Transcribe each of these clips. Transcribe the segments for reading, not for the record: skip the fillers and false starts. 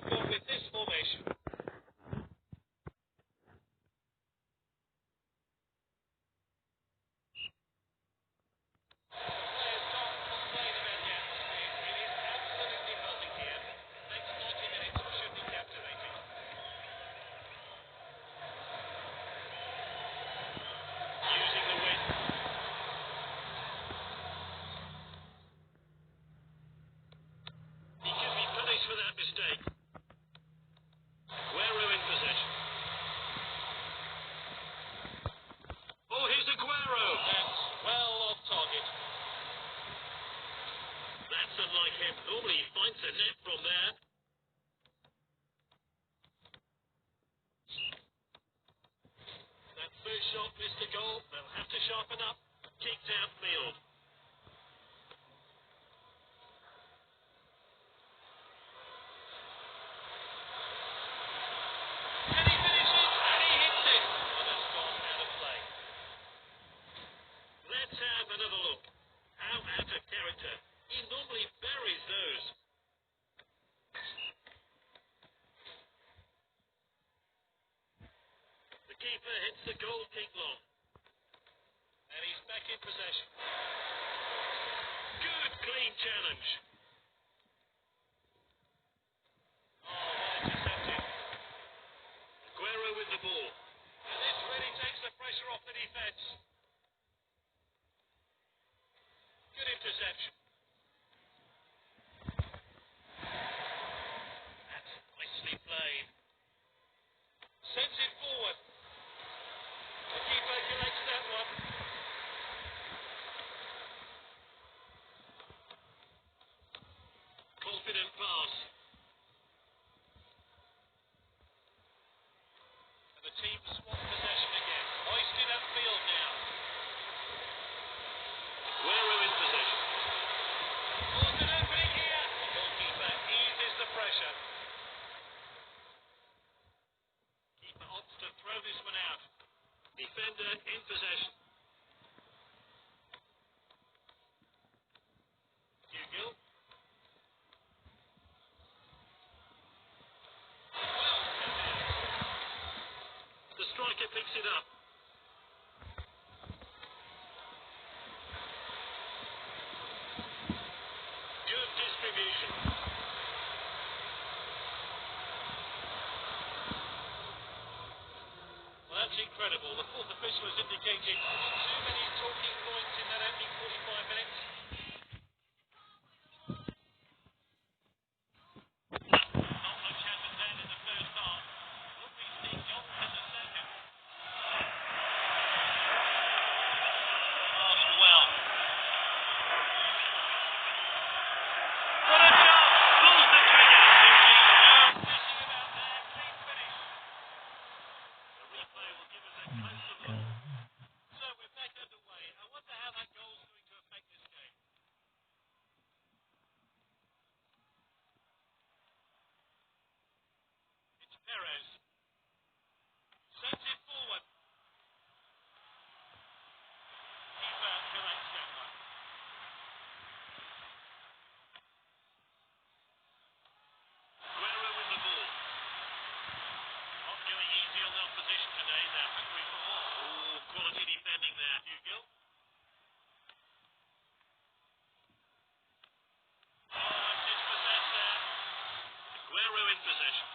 have gone with this formation. Players can't complain about the atmosphere. It is absolutely buzzing here. Next 90 minutes should be captivating. Using the wind. He can be punished for that mistake. Aguero in possession. Oh, here's Aguero. That's well off target. That's unlike him. Normally he finds the net from there. That first shot missed a goal. They'll have to sharpen up. Kicked outfield. And he finishes and he hits it. And it's gone out of play. Let's have another look. How out of character. He normally buries those. The keeper hits the goal kick long. And he's back in possession. Good clean challenge. Oh, well intercepted. Aguero with the ball. And this really takes the pressure off the defence. Good interception. That's nicely played. Sends it forward. The keeper collects that one. Confident pass. And the team swap possession again. Hoisted upfield now. Aguero in possession. Oh, it's an opening here. The goalkeeper eases the pressure. Keeper opts to throw this one out. Defender in possession. Hugill. Well cut in. The striker picks it up. Good distribution. Well, that's incredible. The fourth official has indicated not too many talking points in that opening 45 minutes. Not much happened then in the first half. Will we see goals in the second? Passed well. What a shot! Pulls the trigger. No messing about there. Clean finish. The replay will give us a closer look. So we're back underway. I wonder how that goal is going to affect this game. It's Perez. Sends it forward. Keeper collects that one. Aguero with the ball. Not going easy on the opposition today. They're hungry for more. Oh, quality defending there. Hugill. Oh, dispossessed there. Aguero in possession.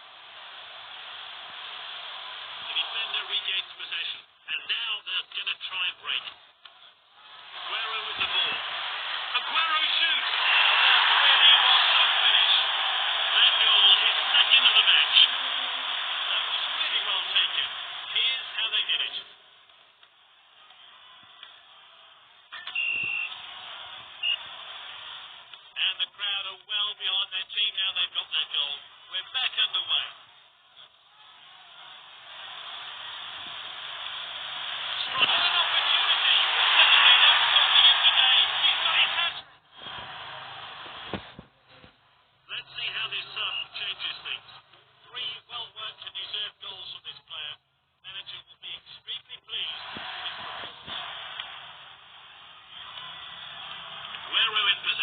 The defender regains possession. And now they're going to try and break. Aguero with the ball. Aguero shoots. That really was a finish. That goal is second of the match. That was really well taken. Here's how they did it. And the crowd are well behind their team now they've got their goal. We're back underway. Strikes an opportunity. Literally no stopping him today. He's got his hat-trick. Let's see how this changes things. 3 well-worked and deserved goals from this player. Manager will be extremely pleased with his performance. Aguero in possession.